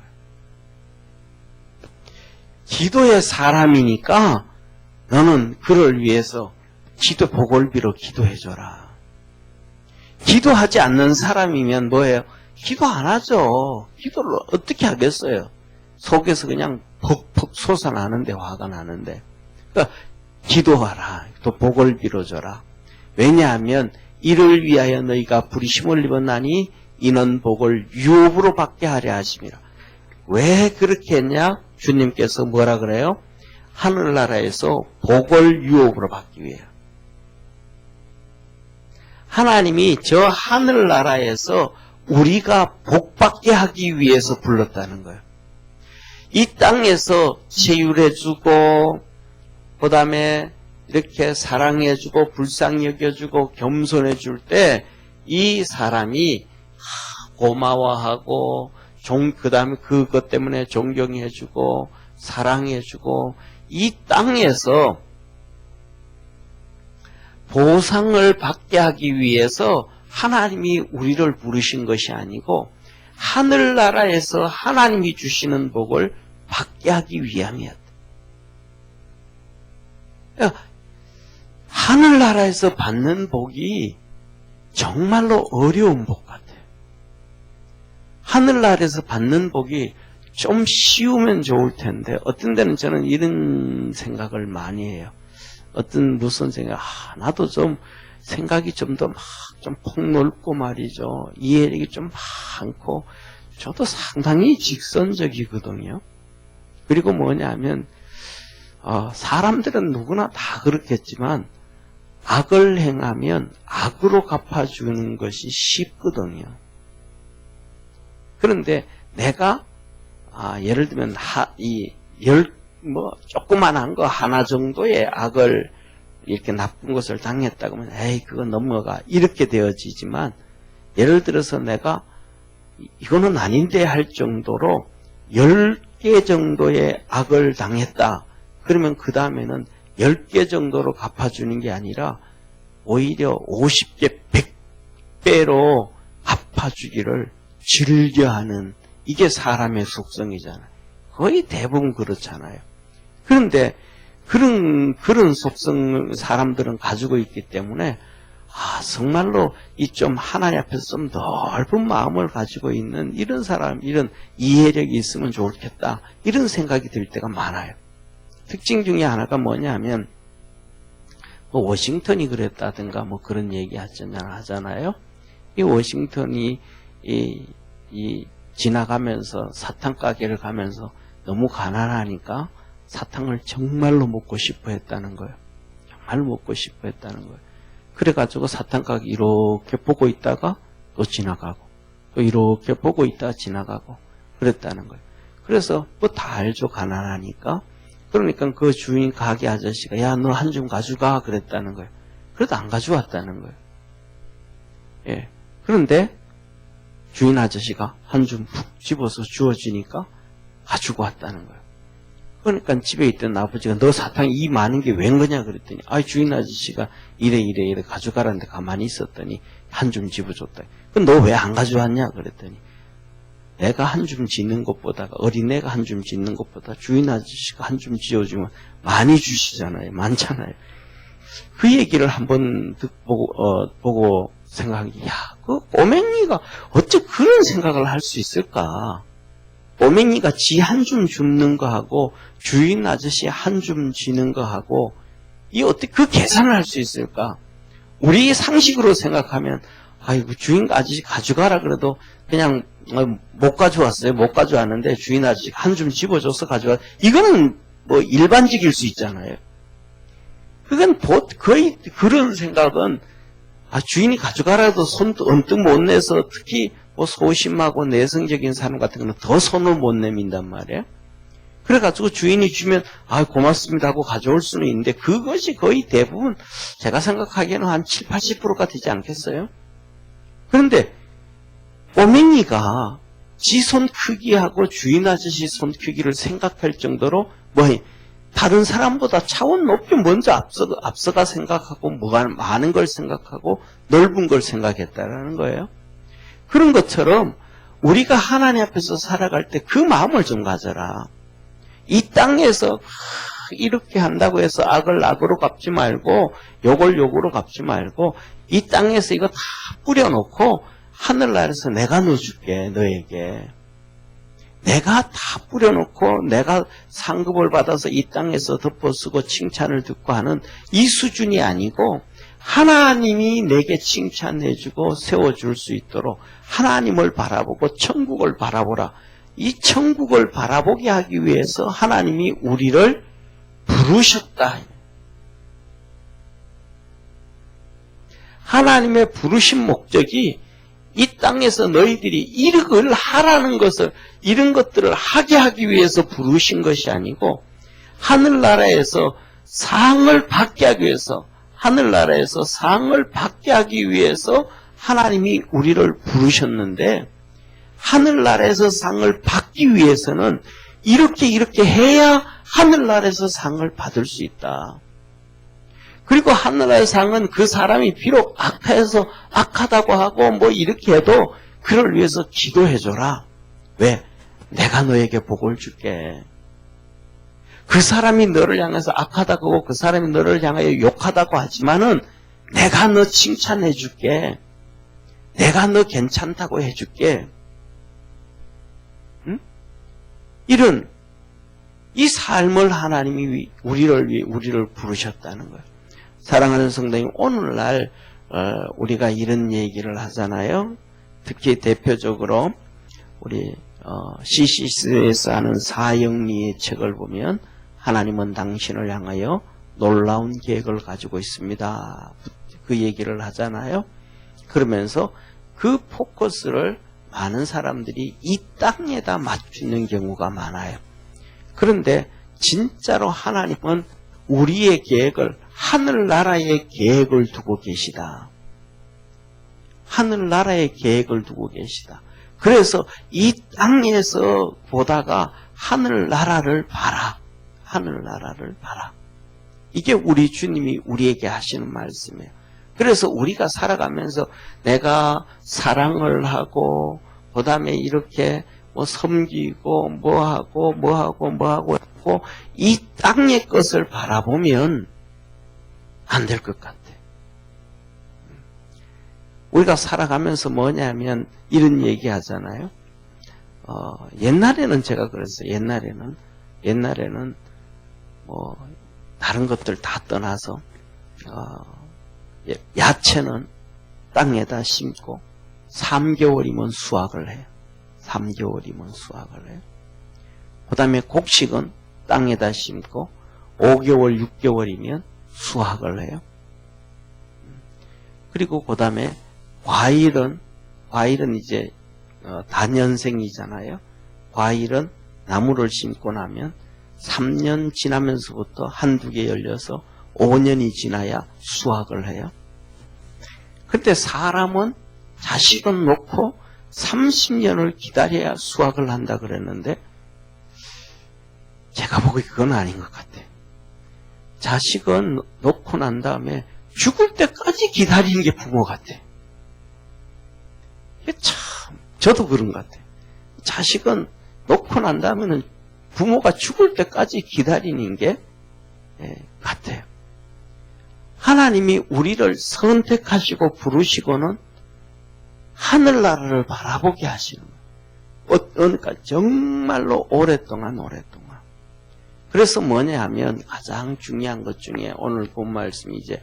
기도의 사람이니까 너는 그를 위해서 기도 복을 빌어 기도해줘라. 기도하지 않는 사람이면 뭐예요? 기도 안 하죠. 기도를 어떻게 하겠어요? 속에서 그냥 퍽퍽 솟아나는데 화가 나는데. 그러니까 기도하라. 또 복을 빌어줘라. 왜냐하면 이를 위하여 너희가 부르심을 입었나니 이는 복을 유업으로 받게 하려 하심이라. 왜 그렇게 했냐? 주님께서 뭐라 그래요? 하늘나라에서 복을 유업으로 받기 위해요. 하나님이 저 하늘나라에서 우리가 복받게 하기 위해서 불렀다는 거예요. 이 땅에서 체휼해주고 그 다음에 이렇게 사랑해주고 불쌍히 여겨주고 겸손해줄 때 이 사람이 고마워하고 그 다음에 그것 때문에 존경해주고 사랑해주고 이 땅에서 보상을 받게 하기 위해서 하나님이 우리를 부르신 것이 아니고 하늘나라에서 하나님이 주시는 복을 받게 하기 위함이었다. 하늘나라에서 받는 복이 정말로 어려운 복 같아요. 하늘나라에서 받는 복이 좀 쉬우면 좋을 텐데 어떤 데는 저는 이런 생각을 많이 해요. 무슨 생각, 나도 좀 생각이 좀 더 좀 폭넓고 말이죠. 이해력이 좀 많고 저도 상당히 직선적이거든요. 그리고 뭐냐면 사람들은 누구나 다 그렇겠지만 악을 행하면 악으로 갚아주는 것이 쉽거든요. 그런데 내가 예를 들면 조그만한 거 하나 정도의 악을 이렇게 나쁜 것을 당했다고 하면 에이 그건 넘어가 이렇게 되어지지만 예를 들어서 내가 이거는 아닌데 할 정도로 10개 정도의 악을 당했다. 그러면 그 다음에는 10개 정도로 갚아주는 게 아니라 오히려 50개, 100배로 갚아주기를 즐겨하는 이게 사람의 속성이잖아요. 거의 대부분 그렇잖아요. 그런데 그런 속성 사람들은 가지고 있기 때문에 정말로 이 좀 하나님 앞에서 좀 넓은 마음을 가지고 있는 이런 사람, 이런 이해력이 있으면 좋겠다. 이런 생각이 들 때가 많아요. 특징 중에 하나가 뭐냐면 워싱턴이 그랬다든가 그런 얘기 하잖아요. 이 워싱턴이 지나가면서 사탕 가게를 가면서 너무 가난하니까 사탕을 정말로 먹고 싶어 했다는 거예요. 정말 먹고 싶어 했다는 거예요. 그래가지고 사탕 가게 이렇게 보고 있다가 또 지나가고 또 이렇게 보고 있다가 지나가고 그랬다는 거예요. 그래서 다 알죠. 가난하니까. 그러니까 그 주인 가게 아저씨가 야, 너 한 줌 가져가 그랬다는 거예요. 그래도 안 가져왔다는 거예요. 예. 그런데 주인 아저씨가 한 줌 푹 집어서 주어지니까 가지고 왔다는 거예요. 그러니까 집에 있던 아버지가 너 사탕 이 많은 게 웬 거냐 그랬더니 주인 아저씨가 이래 가져가라는데 가만히 있었더니 한 줌 집어줬다. 그럼 너 왜 안 가져왔냐 그랬더니 내가 한 줌 짓는 것보다 어린애가 한 줌 짓는 것보다 주인 아저씨가 한 줌 지어주면 많이 주시잖아요. 많잖아요. 그 얘기를 한번 보고 생각하기 그 꼬맹이가 어째 그런 생각을 할 수 있을까? 꼬맹이가 지 한 줌 줍는 거하고 주인 아저씨 한 줌 지는 거하고 이 어떻게 그 계산을 할 수 있을까? 우리 상식으로 생각하면 주인 아저씨 가져가라 그래도 그냥 못 가져왔어요. 못 가져왔는데 주인 아저씨 한 줌 집어줘서 가져와. 이거는 일반적일 수 있잖아요. 그건 거의 그런 생각은 주인이 가져가라도 손도 언뜻 못 내서 특히 소심하고 내성적인 사람 같은 거는 더 손을 못 내민단 말이에요. 그래가지고 주인이 주면 고맙습니다 하고 가져올 수는 있는데 그것이 거의 대부분 제가 생각하기에는 한 7, 80%가 되지 않겠어요? 그런데 꼬맹이가 지 손 크기하고 주인 아저씨 손 크기를 생각할 정도로 다른 사람보다 차원 높이 먼저 앞서가 생각하고 많은 걸 생각하고 넓은 걸 생각했다라는 거예요. 그런 것처럼 우리가 하나님 앞에서 살아갈 때 그 마음을 좀 가져라. 이 땅에서 이렇게 한다고 해서 악을 악으로 갚지 말고 욕을 욕으로 갚지 말고 이 땅에서 이거 다 뿌려놓고 하늘나라에서 내가 넣어줄게 너에게. 내가 다 뿌려놓고 내가 상급을 받아서 이 땅에서 덮어쓰고 칭찬을 듣고 하는 이 수준이 아니고 하나님이 내게 칭찬해주고 세워줄 수 있도록 하나님을 바라보고 천국을 바라보라. 이 천국을 바라보게 하기 위해서 하나님이 우리를 부르셨다. 하나님의 부르신 목적이 이 땅에서 너희들이 이걸 하라는 것을, 이런 것들을 하게 하기 위해서 부르신 것이 아니고 하늘나라에서 상을 받게 하기 위해서, 하늘나라에서 상을 받게 하기 위해서 하나님이 우리를 부르셨는데, 하늘나라에서 상을 받기 위해서는 이렇게 해야 하늘나라에서 상을 받을 수 있다. 그리고 하늘나라의 상은 그 사람이 비록 악해서 악하다고 하고 뭐 이렇게 해도 그를 위해서 기도해줘라. 왜? 내가 너에게 복을 줄게. 그 사람이 너를 향해서 악하다고 하고 그 사람이 너를 향하여 욕하다고 하지만은 내가 너 칭찬해줄게. 내가 너 괜찮다고 해줄게. 응? 이런 이 삶을 하나님이 우리를 부르셨다는 거예요. 사랑하는 성도님, 오늘날 우리가 이런 얘기를 하잖아요. 특히 대표적으로 우리 CCC에서 하는 사형리의 책을 보면 하나님은 당신을 향하여 놀라운 계획을 가지고 있습니다. 그 얘기를 하잖아요. 그러면서 그 포커스를 많은 사람들이 이 땅에다 맞추는 경우가 많아요. 그런데 진짜로 하나님은 우리의 계획을, 하늘나라의 계획을 두고 계시다. 하늘나라의 계획을 두고 계시다. 그래서 이 땅에서 보다가 하늘나라를 봐라. 하늘나라를 봐라. 이게 우리 주님이 우리에게 하시는 말씀이에요. 그래서 우리가 살아가면서 내가 사랑을 하고 그 다음에 이렇게 뭐 섬기고 뭐하고 이 땅의 것을 바라보면 안 될 것 같아. 우리가 살아가면서 뭐냐면 이런 얘기 하잖아요. 옛날에는 제가 그랬어요. 옛날에는 뭐 다른 것들 다 떠나서 야채는 땅에다 심고 3개월이면 수확을 해요. 3개월이면 수확을 해요. 그 다음에 곡식은 땅에다 심고 5개월, 6개월이면 수확을 해요. 그리고 그 다음에 과일은 이제 단연생이잖아요. 과일은 나무를 심고 나면 3년 지나면서부터 한두 개 열려서 5년이 지나야 수확을 해요. 근데 사람은 자식은 놓고 30년을 기다려야 수확을 한다 그랬는데 제가 보기 그건 아닌 것 같아. 자식은 놓고 난 다음에 죽을 때까지 기다리는 게 부모 같아. 이게 참 저도 그런 것 같아. 자식은 놓고 난 다음에는 부모가 죽을 때까지 기다리는 게 같아요. 하나님이 우리를 선택하시고 부르시고는 하늘나라를 바라보게 하시는 거예요. 그러니까 정말로 오랫동안. 그래서 뭐냐 하면 가장 중요한 것 중에 오늘 본 말씀이 이제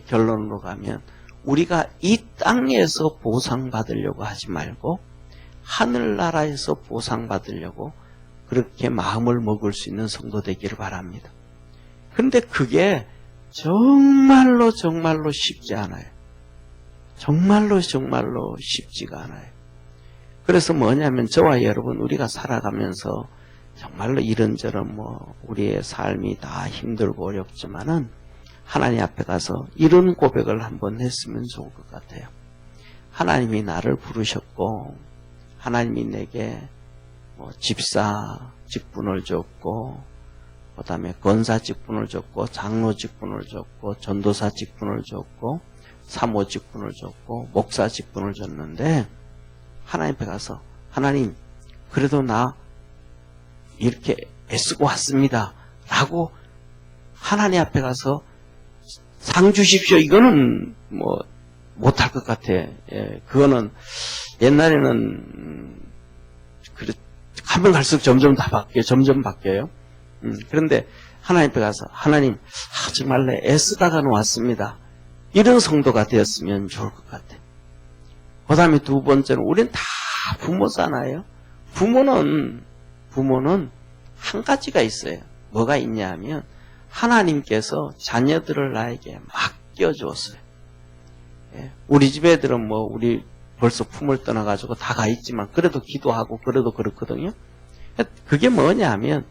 결론으로 가면 우리가 이 땅에서 보상받으려고 하지 말고 하늘나라에서 보상받으려고 그렇게 마음을 먹을 수 있는 성도 되기를 바랍니다. 그런데 그게 정말로 쉽지 않아요. 정말로 쉽지가 않아요. 그래서 뭐냐면 저와 여러분 우리가 살아가면서 정말로 이런저런 우리의 삶이 다 힘들고 어렵지만은 하나님 앞에 가서 이런 고백을 한번 했으면 좋을 것 같아요. 하나님이 나를 부르셨고 하나님이 내게 집사 직분을 줬고 그 다음에 권사 직분을 줬고, 장로 직분을 줬고, 전도사 직분을 줬고, 사모 직분을 줬고, 목사 직분을 줬는데, 하나님 앞에 가서, 하나님, 그래도 나 이렇게 애쓰고 왔습니다. 라고 하나님 앞에 가서 상 주십시오. 이거는 뭐 못할 것 같아. 예, 그거는 옛날에는 가면 갈수록 점점 다 바뀌어요. 점점 바뀌어요. 그런데 하나님 앞에 가서 하나님 정말 내 애쓰다가 왔습니다. 이런 성도가 되었으면 좋을 것 같아. 그 다음에 두 번째는 우리는 다 부모잖아요. 부모는 한 가지가 있어요. 뭐가 있냐 하면 하나님께서 자녀들을 나에게 맡겨줬어요. 예, 우리 집 애들은 뭐 우리 벌써 품을 떠나가지고 다 가 있지만 그래도 기도하고 그래도 그렇거든요. 그게 뭐냐 하면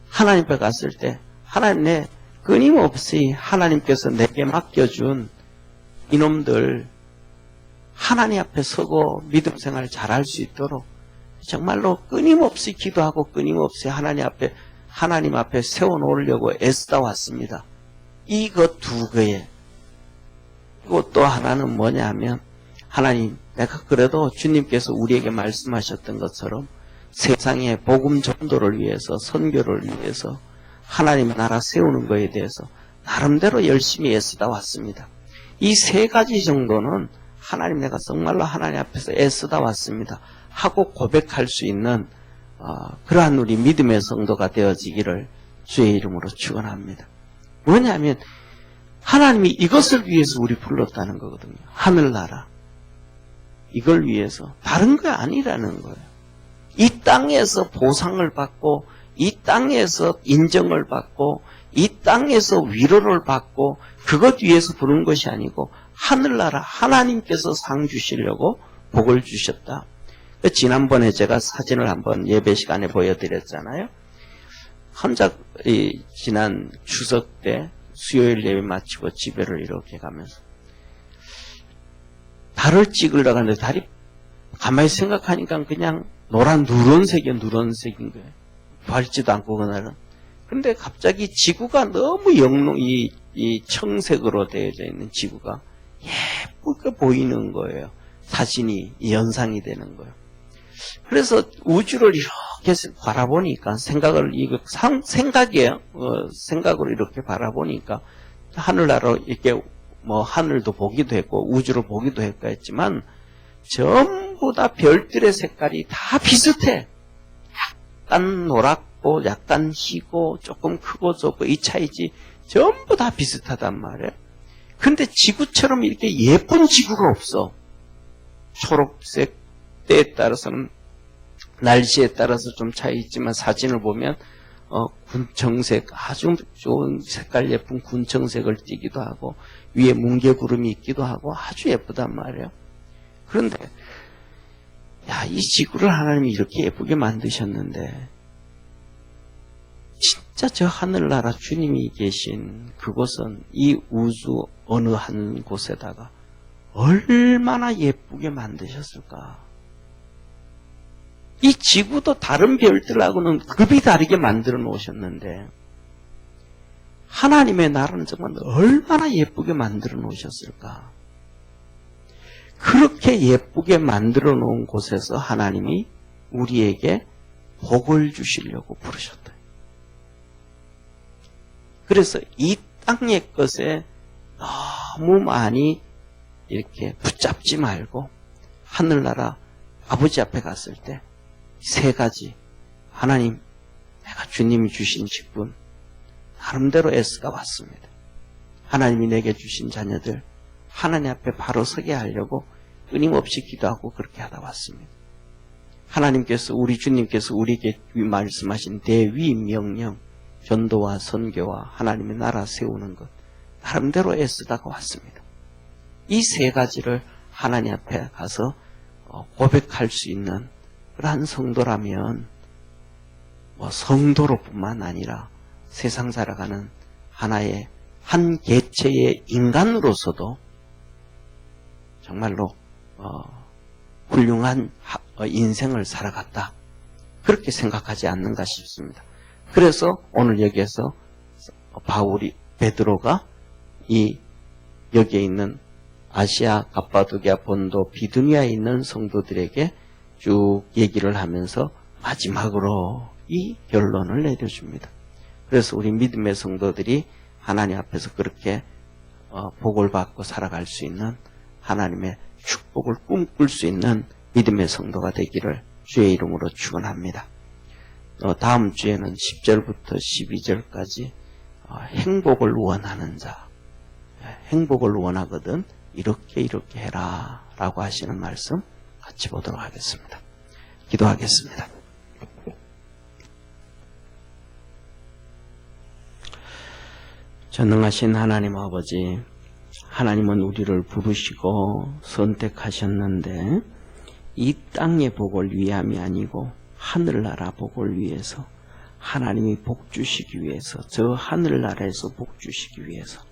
하나님 앞에 갔을 때 하나님 내 끊임없이 하나님께서 내게 맡겨준 이놈들 하나님 앞에 서고 믿음 생활 잘할 수 있도록 정말로 끊임없이 기도하고 끊임없이 하나님 앞에 세워놓으려고 애쓰다 왔습니다. 이것 두 개에 그리고 또 하나는 뭐냐 하면 하나님 내가 그래도 주님께서 우리에게 말씀하셨던 것처럼 세상의 복음 전도를 위해서 선교를 위해서 하나님의 나라 세우는 것에 대해서 나름대로 열심히 애쓰다 왔습니다. 이 세 가지 정도는 하나님 내가 정말로 하나님 앞에서 애쓰다 왔습니다 하고 고백할 수 있는 그러한 우리 믿음의 성도가 되어지기를 주의 이름으로 축원합니다. 뭐냐면 하나님이 이것을 위해서 우리 불렀다는 거거든요. 하늘나라. 이걸 위해서 다른 거 아니라는 거예요. 이 땅에서 보상을 받고 이 땅에서 인정을 받고 이 땅에서 위로를 받고 그것 위해서 부른 것이 아니고 하늘나라 하나님께서 상 주시려고 복을 주셨다. 지난번에 제가 사진을 한번 예배 시간에 보여드렸잖아요. 혼자 지난 추석 때 수요일 예배 마치고 집에를 이렇게 가면서 달을 찍으려고 하는데 달이 가만히 생각하니까 그냥 누런색인 거예요. 밝지도 않고 그날은. 근데 갑자기 지구가 너무 이 청색으로 되어져 있는 지구가 예쁘게 보이는 거예요. 사진이 연상이 되는 거예요. 그래서 우주를 이렇게 바라보니까 생각으로 이렇게 바라보니까 하늘나라로 이렇게 뭐 하늘도 보기도 했고 우주를 보기도 했지만 전부 다 별들의 색깔이 다 비슷해. 약간 노랗고 약간 희고 조금 크고 좁고 이 차이지 전부 다 비슷하단 말이에요. 근데 지구처럼 이렇게 예쁜 지구가 없어. 초록색 때에 따라서는 날씨에 따라서 좀 차이 있지만 사진을 보면 군청색 아주 좋은 색깔 예쁜 군청색을 띠기도 하고 위에 뭉게구름이 있기도 하고 아주 예쁘단 말이에요. 그런데 이 지구를 하나님이 이렇게 예쁘게 만드셨는데 진짜 저 하늘나라 주님이 계신 그곳은 이 우주 어느 한 곳에다가 얼마나 예쁘게 만드셨을까. 이 지구도 다른 별들하고는 급이 다르게 만들어 놓으셨는데 하나님의 나라는 정말 얼마나 예쁘게 만들어 놓으셨을까. 그렇게 예쁘게 만들어 놓은 곳에서 하나님이 우리에게 복을 주시려고 부르셨다. 그래서 이 땅의 것에 너무 많이 이렇게 붙잡지 말고 하늘나라 아버지 앞에 갔을 때 세 가지 하나님 내가 주님이 주신 직분 나름대로 애쓰다 왔습니다. 하나님이 내게 주신 자녀들 하나님 앞에 바로 서게 하려고 끊임없이 기도하고 그렇게 하다 왔습니다. 하나님께서 우리 주님께서 우리에게 말씀하신 대위 명령 전도와 선교와 하나님의 나라 세우는 것 나름대로 애쓰다가 왔습니다. 이 세 가지를 하나님 앞에 가서 고백할 수 있는 그러한 성도라면 성도로뿐만 아니라 세상 살아가는 하나의 한 개체의 인간으로서도 정말로 훌륭한 인생을 살아갔다. 그렇게 생각하지 않는가 싶습니다. 그래서 오늘 여기에서 베드로가 여기에 있는 아시아, 갑바도기아, 본도, 비두니아에 있는 성도들에게 쭉 얘기를 하면서 마지막으로 이 결론을 내려줍니다. 그래서 우리 믿음의 성도들이 하나님 앞에서 그렇게 복을 받고 살아갈 수 있는, 하나님의 축복을 꿈꿀 수 있는 믿음의 성도가 되기를 주의 이름으로 축원합니다. 다음 주에는 10절부터 12절까지 행복을 원하는 자, 행복을 원하거든 이렇게 해라 라고 하시는 말씀 같이 보도록 하겠습니다. 기도하겠습니다. 전능하신 하나님 아버지, 하나님은 우리를 부르시고 선택하셨는데 이 땅의 복을 위함이 아니고 하늘나라 복을 위해서, 하나님이 복 주시기 위해서, 저 하늘나라에서 복 주시기 위해서,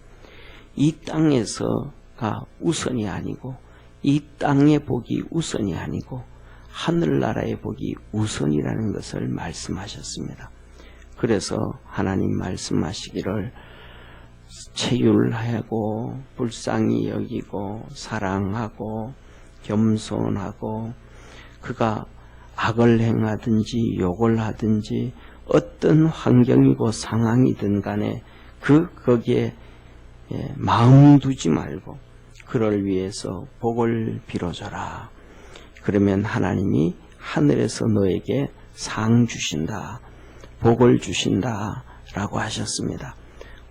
이 땅에서가 우선이 아니고, 이 땅의 복이 우선이 아니고 하늘나라의 복이 우선이라는 것을 말씀하셨습니다. 그래서 하나님 말씀하시기를 체휼하고 불쌍히 여기고 사랑하고 겸손하고, 그가 악을 행하든지 욕을 하든지 어떤 환경이고 상황이든 간에 거기에 마음 두지 말고 그를 위해서 복을 빌어줘라. 그러면 하나님이 하늘에서 너에게 상 주신다, 복을 주신다 라고 하셨습니다.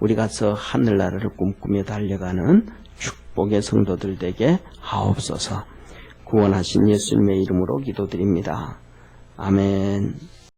우리가 저 하늘나라를 꿈꾸며 달려가는 축복의 성도들 되게 하옵소서. 구원하신 예수님의 이름으로 기도드립니다. 아멘.